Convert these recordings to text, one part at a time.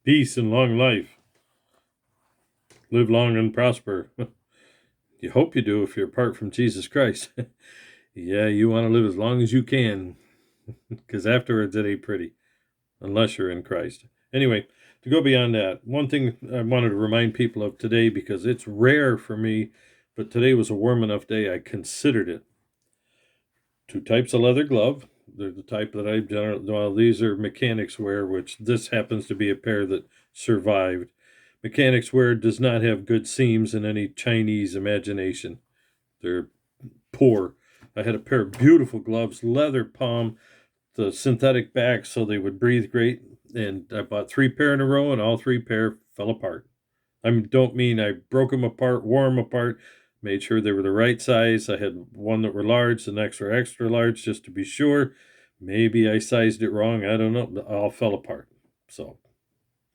peace and long life. Live long and prosper. You hope you do if you're apart from Jesus Christ. Yeah, you want to live as long as you can, because afterwards it ain't pretty, unless you're in Christ. Anyway, to go beyond that, one thing I wanted to remind people of today, because it's rare for me, but today was a warm enough day I considered it. 2 types of leather glove. They're the type that I generally, well, these are mechanics wear, which this happens to be a pair that survived. Mechanics wear does not have good seams in any Chinese imagination. They're poor. I had a pair of beautiful gloves, leather palm, the synthetic back so they would breathe great. And I bought 3 pair in a row, and all 3 pair fell apart. I don't mean I broke them apart, wore them apart, made sure they were the right size. I had one that were large, the next were extra large, just to be sure. Maybe I sized it wrong. I don't know. They all fell apart. So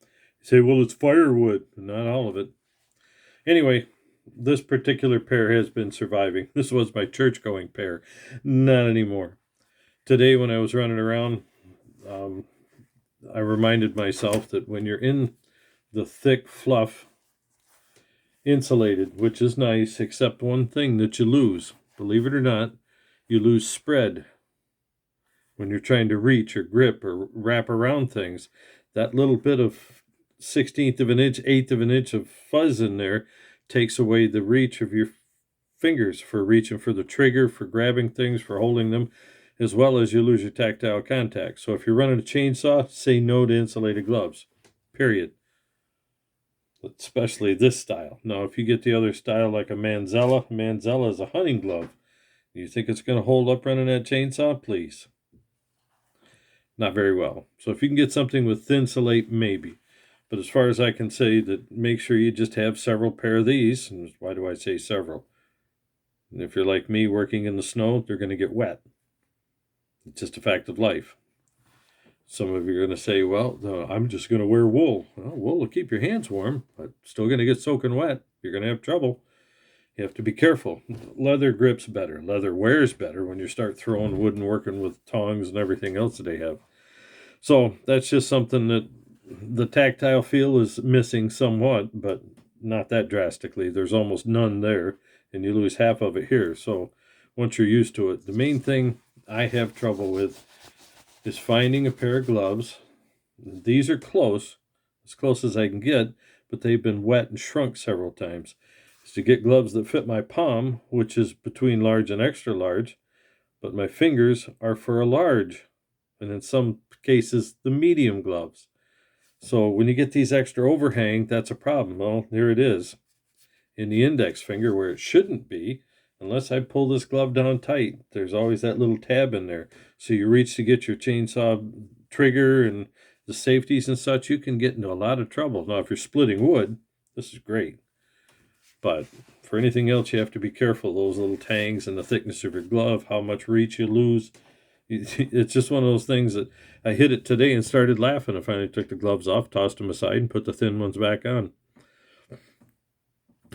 you say, well, it's firewood. Not all of it. Anyway, this particular pair has been surviving. This was my church-going pair. Not anymore. Today, when I was running around, I reminded myself that when you're in the thick fluff, insulated, which is nice, except one thing that you lose. Believe it or not, you lose spread when you're trying to reach or grip or wrap around things. That little bit of 16th of an inch, 1/8 of an inch of fuzz in there takes away the reach of your fingers for reaching for the trigger, for grabbing things, for holding them, as well as you lose your tactile contact. So if you're running a chainsaw, say no to insulated gloves, period. Especially this style. Now, if you get the other style like a Manzella is a hunting glove. You think it's going to hold up running that chainsaw? Please. Not very well. So if you can get something with Thinsulate, maybe. But as far as I can say, that make sure you just have several pair of these. And why do I say several? And if you're like me working in the snow, they're going to get wet. It's just a fact of life. Some of you are going to say, well, I'm just going to wear wool. Well, wool will keep your hands warm, but still going to get soaking wet. You're going to have trouble. You have to be careful. Leather grips better. Leather wears better when you start throwing wood and working with tongs and everything else that they have. So that's just something that the tactile feel is missing somewhat, but not that drastically. There's almost none there, and you lose half of it here. So once you're used to it, the main thing I have trouble with is finding a pair of gloves. These are close, as close as I can get, but they've been wet and shrunk several times. Is to get gloves that fit my palm, which is between large and extra large, but my fingers are for a large, and in some cases, the medium gloves. So when you get these extra overhang, that's a problem. Well, there it is. In the index finger, where it shouldn't be, unless I pull this glove down tight, there's always that little tab in there. So you reach to get your chainsaw trigger and the safeties and such, you can get into a lot of trouble. Now, if you're splitting wood, this is great. But for anything else, you have to be careful. Those little tangs and the thickness of your glove, how much reach you lose. It's just one of those things that I hit it today and started laughing. I finally took the gloves off, tossed them aside, and put the thin ones back on.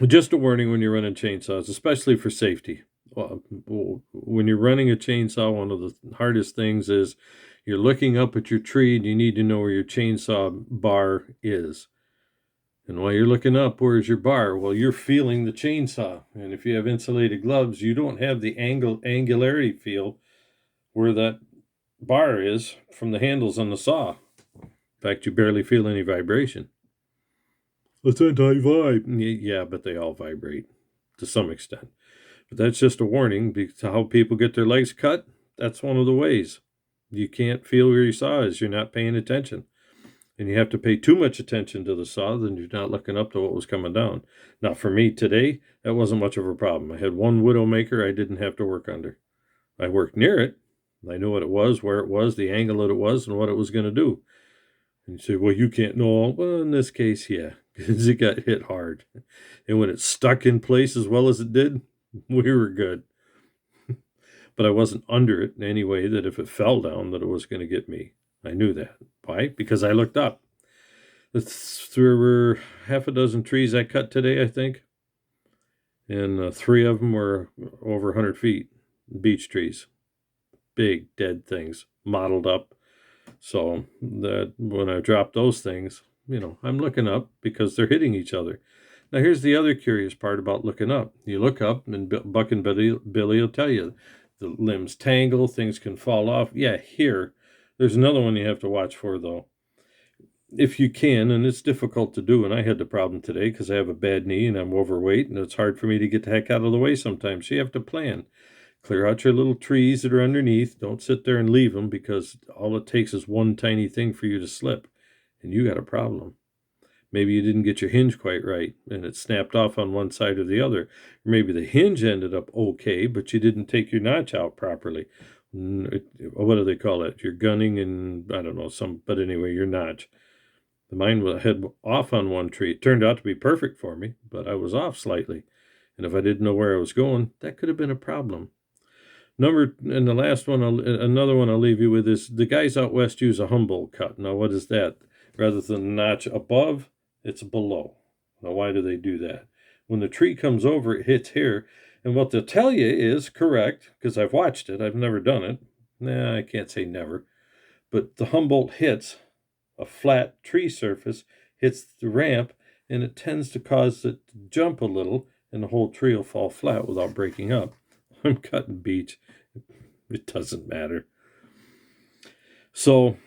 Just a warning when you're running chainsaws, especially for safety. When you're running a chainsaw, one of the hardest things is you're looking up at your tree and you need to know where your chainsaw bar is. And while you're looking up, where's your bar? Well, you're feeling the chainsaw. And if you have insulated gloves, you don't have the angularity feel where that bar is from the handles on the saw. In fact, you barely feel any vibration. It's anti-vibe. Yeah, but they all vibrate to some extent. But that's just a warning because how people get their legs cut, that's one of the ways. You can't feel where your saw is. You're not paying attention. And you have to pay too much attention to the saw, then you're not looking up to what was coming down. Now, for me today, that wasn't much of a problem. I had one Widowmaker I didn't have to work under. I worked near it. I knew what it was, where it was, the angle that it was, and what it was going to do. And you say, well, you can't know all. Well, in this case, yeah, because it got hit hard. And when it stuck in place as well as it did, we were good. But I wasn't under it in any way that if it fell down that it was going to get me. I knew that. Why? Because I looked up. There were half a dozen trees I cut today, I think. And 3 of them were over 100 feet. Beech trees. Big, dead things. Mottled up. So that when I dropped those things, I'm looking up because they're hitting each other. Now, here's the other curious part about looking up. You look up, and Buck and Billy will tell you the limbs tangle, things can fall off. Yeah, here. There's another one you have to watch for, though. If you can, and it's difficult to do, and I had the problem today because I have a bad knee and I'm overweight, and it's hard for me to get the heck out of the way sometimes. So you have to plan. Clear out your little trees that are underneath. Don't sit there and leave them, because all it takes is one tiny thing for you to slip, and you got a problem. Maybe you didn't get your hinge quite right, and it snapped off on one side or the other. Or maybe the hinge ended up okay, but you didn't take your notch out properly. What do they call it? You're gunning, and I don't know, but anyway, your notch. The mine had off on one tree. It turned out to be perfect for me, but I was off slightly. And if I didn't know where I was going, that could have been a problem. And the last one, another one I'll leave you with is the guys out west use a Humboldt cut. Now, what is that? Rather than a notch above, it's below. Now, why do they do that? When the tree comes over, it hits here. And what they'll tell you is correct, because I've watched it. I've never done it. Nah, I can't say never. But the Humboldt hits a flat tree surface, hits the ramp, and it tends to cause it to jump a little, and the whole tree will fall flat without breaking up. I'm cutting beech. It doesn't matter. So,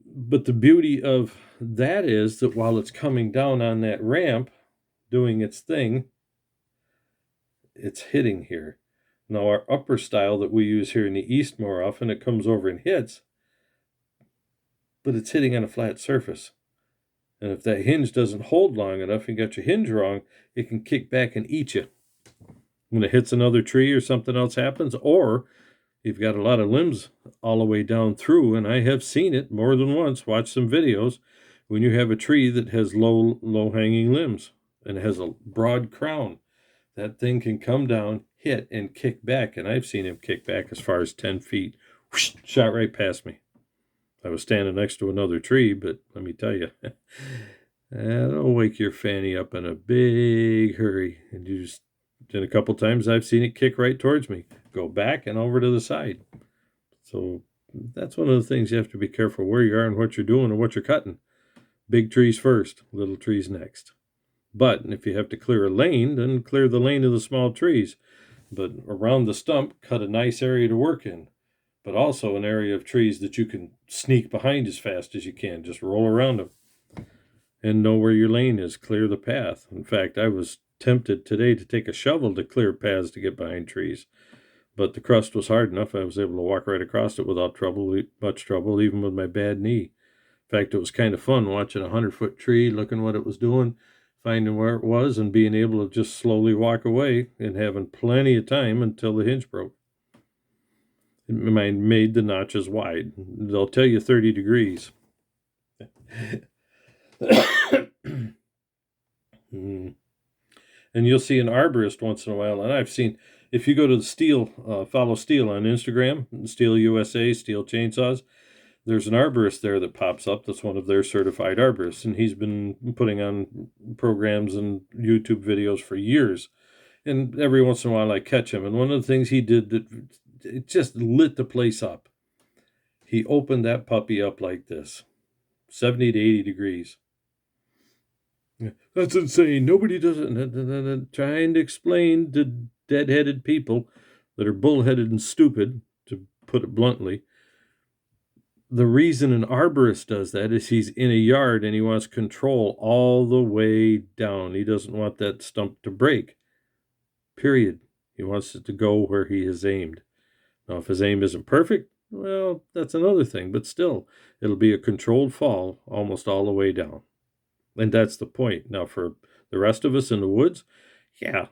but the beauty of that is that while it's coming down on that ramp, doing its thing, it's hitting here. Now, our upper style that we use here in the East more often, it comes over and hits, but it's hitting on a flat surface. And if that hinge doesn't hold long enough and you got your hinge wrong, it can kick back and eat you when it hits another tree or something else happens, or you've got a lot of limbs all the way down through, and I have seen it more than once, watched some videos, when you have a tree that has low-hanging limbs and it has a broad crown. That thing can come down, hit, and kick back, and I've seen him kick back as far as 10 feet. Whoosh, shot right past me. I was standing next to another tree, but let me tell you, that'll wake your fanny up in a big hurry, and a couple times I've seen it kick right towards me, go back and over to the side. So that's one of the things you have to be careful where you are and what you're doing and what you're cutting. Big trees first, little trees next. But if you have to clear a lane, then clear the lane of the small trees. But around the stump, cut a nice area to work in. But also an area of trees that you can sneak behind as fast as you can. Just roll around them. And know where your lane is. Clear the path. In fact, I was tempted today to take a shovel to clear paths to get behind trees. But the crust was hard enough, I was able to walk right across it without much trouble, even with my bad knee. In fact, it was kind of fun watching a 100-foot tree, looking what it was doing, finding where it was, and being able to just slowly walk away and having plenty of time until the hinge broke. It made the notches wide. They'll tell you 30 degrees. And you'll see an arborist once in a while, and I've seen, if you go to the follow Steel on Instagram, Steel USA, Steel Chainsaws, there's an arborist there that pops up that's one of their certified arborists, and he's been putting on programs and YouTube videos for years. And every once in a while I catch him, and one of the things he did that it just lit the place up. He opened that puppy up like this, 70 to 80 degrees. That's insane. Nobody does it. Trying to explain to dead-headed people that are bullheaded and stupid, to put it bluntly, the reason an arborist does that is he's in a yard and he wants control all the way down. He doesn't want that stump to break. Period. He wants it to go where he has aimed. Now, if his aim isn't perfect, well, that's another thing. But still, it'll be a controlled fall almost all the way down. And that's the point. Now, for the rest of us in the woods, yeah,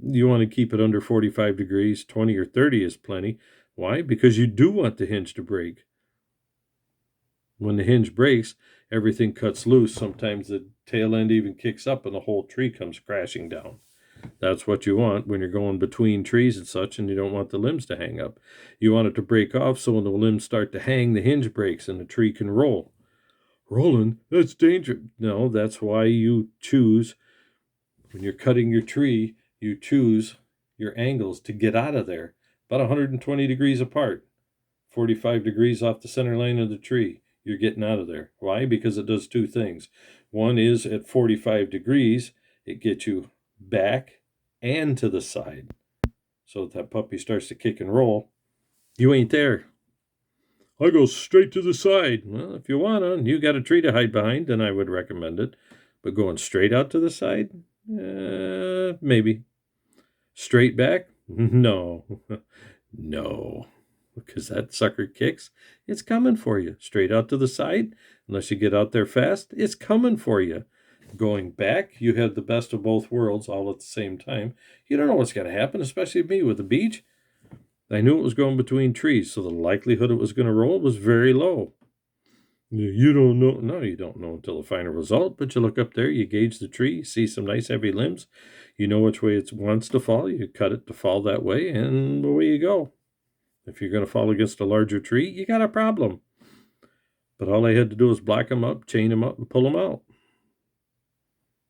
you want to keep it under 45 degrees. 20 or 30 is plenty. Why? Because you do want the hinge to break. When the hinge breaks, everything cuts loose. Sometimes the tail end even kicks up and the whole tree comes crashing down. That's what you want when you're going between trees and such, and you don't want the limbs to hang up. You want it to break off so when the limbs start to hang, the hinge breaks and the tree can roll. Rolling? That's dangerous. No, that's why you choose, when you're cutting your tree, you choose your angles to get out of there. About 120 degrees apart. 45 degrees off the center line of the tree. you're getting out of there. Why? Because it does two things. One is at 45 degrees, it gets you back and to the side. So that puppy starts to kick and roll, you ain't there. I go straight to the side. Well, if you want to, you got a tree to hide behind, then I would recommend it. But going straight out to the side? Maybe. Straight back? No. No. Because that sucker kicks. It's coming for you. Straight out to the side, unless you get out there fast, it's coming for you. Going back, you have the best of both worlds all at the same time. You don't know what's going to happen, especially me with the beach. I knew it was going between trees, so the likelihood it was going to roll was very low. You don't know. No, you don't know until the final result, but you look up there, you gauge the tree, see some nice heavy limbs. You know which way it wants to fall. You cut it to fall that way, and away you go. If you're going to fall against a larger tree, you got a problem. But all I had to do was block them up, chain them up, and pull them out.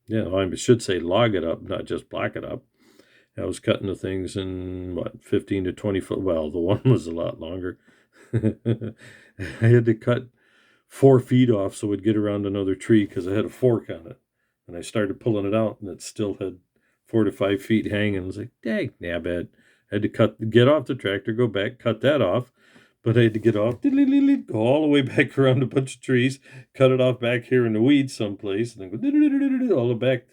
Yeah, I should say log it up, not just block it up. I was cutting the things in, 15 to 20 foot. Well, the one was a lot longer. I had to cut 4 feet off so it'd get around another tree because I had a fork on it. And I started pulling it out, and it still had 4 to 5 feet hanging. I was like, dang, nabbed. I had to get off the tractor, go back, cut that off. But I had to get off, go all the way back around a bunch of trees, cut it off back here in the weeds someplace, and then go all the back.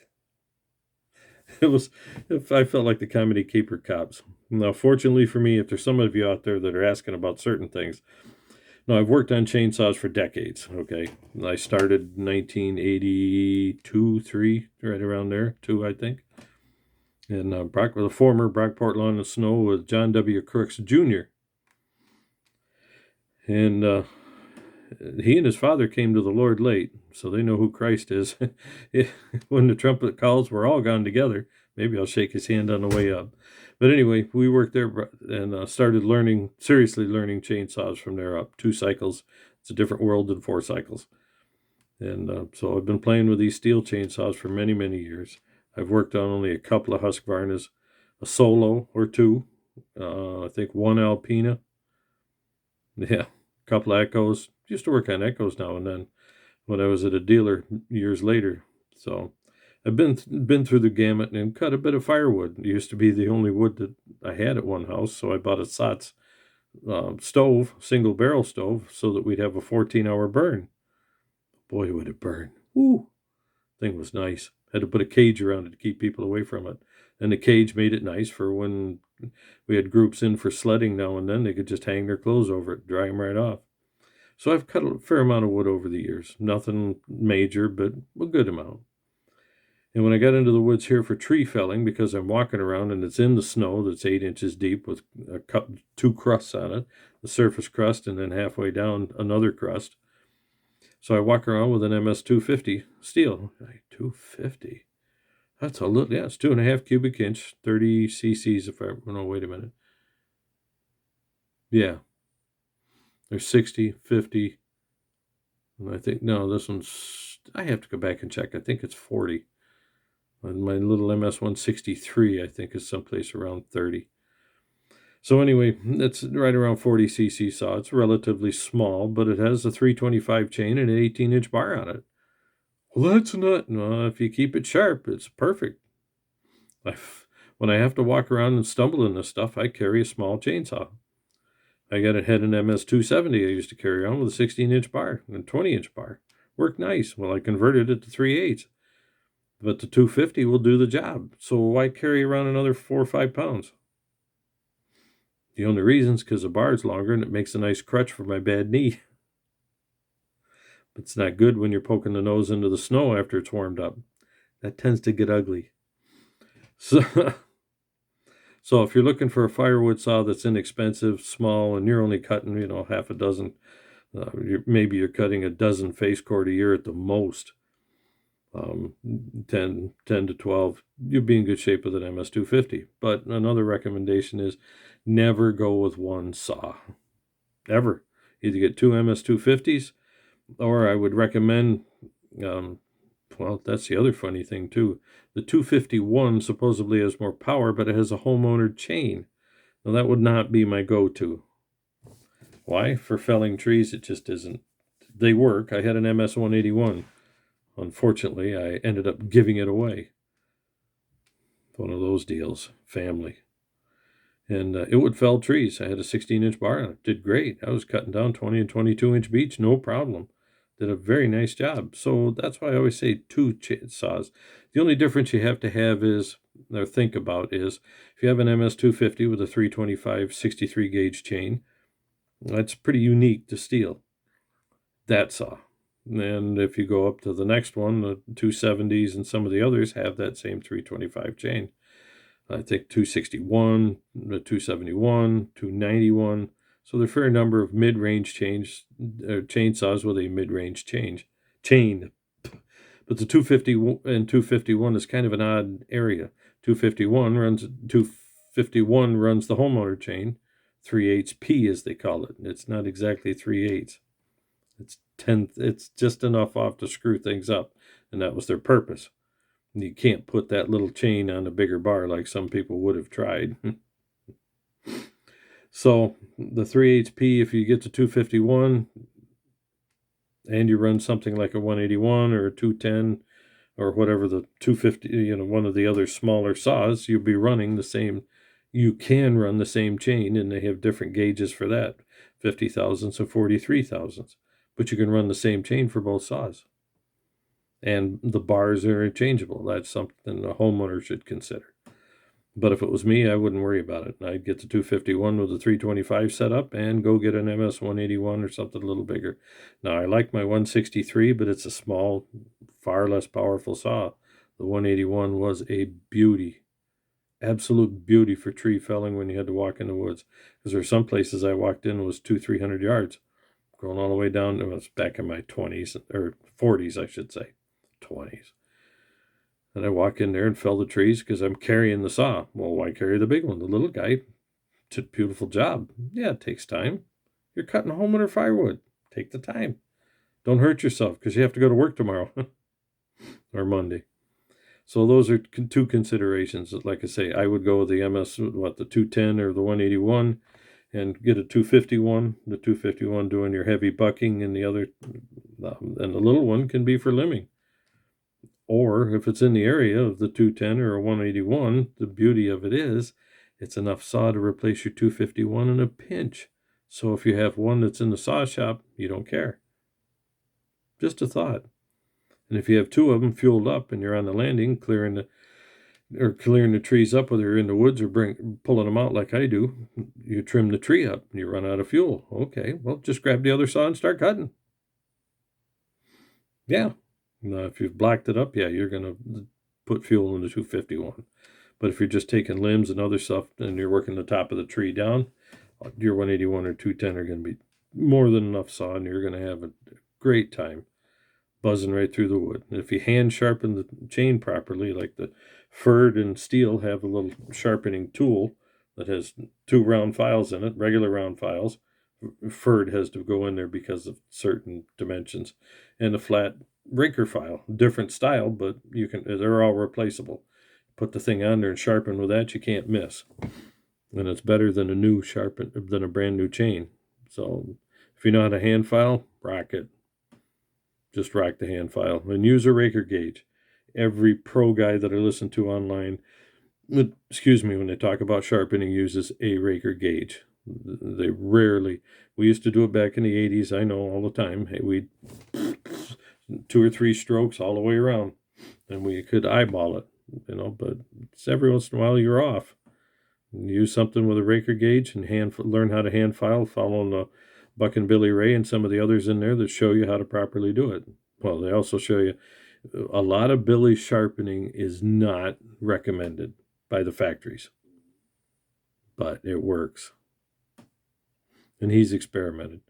I felt like the Comedy Caper Cops. Now, fortunately for me, if there's some of you out there that are asking about certain things, now I've worked on chainsaws for decades, okay? I started 1982, 3, right around there, 2, I think. And the former Brockport Lawn and Snow with John W. Crooks Jr. And he and his father came to the Lord late, so they know who Christ is. When the trumpet calls, we're all gone together. Maybe I'll shake his hand on the way up. But anyway, we worked there and started seriously learning chainsaws from there up. 2 cycles. It's a different world than 4 cycles. And so I've been playing with these steel chainsaws for many, many years. I've worked on only a couple of Husqvarnas, a Solo or 2, I think 1 Alpina. Yeah, a couple of Echoes. Used to work on Echoes now and then when I was at a dealer years later. So I've been through the gamut and cut a bit of firewood. It used to be the only wood that I had at one house, so I bought a Satz stove, single barrel stove, so that we'd have a 14-hour burn. Boy, would it burn. Woo! Thing was nice. Had to put a cage around it to keep people away from it. And the cage made it nice for when we had groups in for sledding now and then. They could just hang their clothes over it, dry them right off. So I've cut a fair amount of wood over the years. Nothing major, but a good amount. And when I got into the woods here for tree felling, because I'm walking around and it's in the snow that's 8 inches deep with 2 crusts on it, the surface crust and then halfway down another crust. So I walk around with an MS-250 steel. 250? That's a little, yeah, it's 2.5 cubic inch, 30 cc's wait a minute. Yeah. There's 60, 50, and I think, no, this one's, I have to go back and check. I think it's 40. And my little MS-163, I think, is someplace around 30. So anyway, it's right around 40 cc saw. It's relatively small, but it has a 325 chain and an 18-inch bar on it. Well, that's not, no, if you keep it sharp, it's perfect. When I have to walk around and stumble in this stuff, I carry a small chainsaw. I had an MS-270 I used to carry on with a 16-inch bar and a 20-inch bar. Worked nice. Well, I converted it to 3/8. But the 250 will do the job. So why carry around another 4 or 5 pounds? The only reason is because the bar is longer and it makes a nice crutch for my bad knee. But it's not good when you're poking the nose into the snow after it's warmed up. That tends to get ugly. So if you're looking for a firewood saw that's inexpensive, small, and you're only cutting, half a dozen, maybe you're cutting a dozen face cord a year at the most, 10 to 12, you'll be in good shape with an MS-250. But another recommendation is never go with one saw. Ever. Either get 2 MS-250s, or I would recommend, well, that's the other funny thing too. The 251 supposedly has more power, but it has a homeowner chain. Now that would not be my go-to. Why? For felling trees, it just isn't. they work. I had an MS-181. Unfortunately, I ended up giving it away. One of those deals, family. And it would fell trees. I had a 16-inch bar on it. Did great. I was cutting down 20 and 22-inch beech, no problem. Did a very nice job. So that's why I always say two saws. The only difference you have to have is, or think about is, if you have an MS-250 with a 325 63 gauge chain, that's pretty unique to Stihl, that saw. And if you go up to the next one, the 270s and some of the others have that same 325 chain. I think 261, 271, 291. So there are a fair number of mid-range chainsaws with a mid-range chain. But the 250 and 251 is kind of an odd area. 251 runs the homeowner chain, 3/8 P as they call it. It's not exactly 3/8. It's 10. It's just enough off to screw things up, and that was their purpose. You can't put that little chain on a bigger bar like some people would have tried. So the 3/8 P, if you get to 251 and you run something like a 181 or a 210 or whatever the 250, one of the other smaller saws, you'll be running the same. You can run the same chain, and they have different gauges for that, 50 thousandths and 43 thousandths. But you can run the same chain for both saws. And the bars are interchangeable. That's something a homeowner should consider. But if it was me, I wouldn't worry about it. I'd get the 251 with the 325 set up and go get an MS-181 or something a little bigger. Now, I like my 163, but it's a small, far less powerful saw. The 181 was a beauty, absolute beauty for tree felling when you had to walk in the woods. Because there were some places I walked in was 200-300 yards, going all the way down. It was back in my 20s, or 40s, I should say. 20s. And I walk in there and fell the trees because I'm carrying the saw. Well, why carry the big one? The little guy did a beautiful job. Yeah, it takes time. You're cutting homeowner firewood. Take the time. Don't hurt yourself because you have to go to work tomorrow or Monday. So those are two considerations. Like I say, I would go with the the 210 or the 181 and get a 251. The 251 doing your heavy bucking, and the other, and the little one can be for limbing. Or if it's in the area of the 210 or a 181, the beauty of it is it's enough saw to replace your 251 in a pinch. So if you have one that's in the saw shop, you don't care. Just a thought. And if you have two of them fueled up and you're on the landing clearing the trees up, whether you're in the woods or pulling them out like I do, you trim the tree up and you run out of fuel. Okay, well, just grab the other saw and start cutting. Yeah. Now, if you've blacked it up, yeah, you're going to put fuel in the 251. But if you're just taking limbs and other stuff and you're working the top of the tree down, your 181 or 210 are going to be more than enough saw, and you're going to have a great time buzzing right through the wood. And if you hand sharpen the chain properly, like the Ferd and Stihl have a little sharpening tool that has 2 round files in it, regular round files. Ferd has to go in there because of certain dimensions, and a flat raker file, different style, but they're all replaceable. Put the thing on there and sharpen with that, you can't miss. And it's better than a brand new chain. So if you know how to hand file, rock it. Just rock the hand file and use a raker gauge. Every pro guy that I listen to online, when they talk about sharpening, uses a raker gauge. They rarely. We used to do it back in the 80s. I know, all the time. Hey, we'd 2 or 3 strokes all the way around, and we could eyeball it, but it's every once in a while you're off. Use something with a raker gauge and learn how to hand file, following the Buck and Billy Ray and some of the others in there that show you how to properly do it. Well, they also show you a lot of Billy sharpening is not recommended by the factories, but it works. And he's experimented.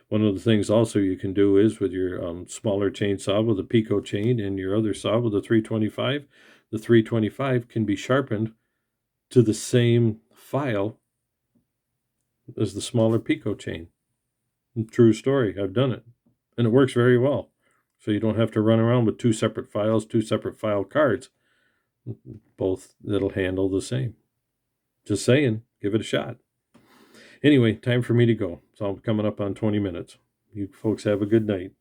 One of the things also you can do is with your smaller chainsaw with a Pico chain and your other saw with a 325, the 325 can be sharpened to the same file as the smaller Pico chain. True story. I've done it. And it works very well. So you don't have to run around with 2 separate files, 2 separate file cards. Both that'll handle the same. Just saying, give it a shot. Anyway, time for me to go. So I'm coming up on 20 minutes. You folks have a good night.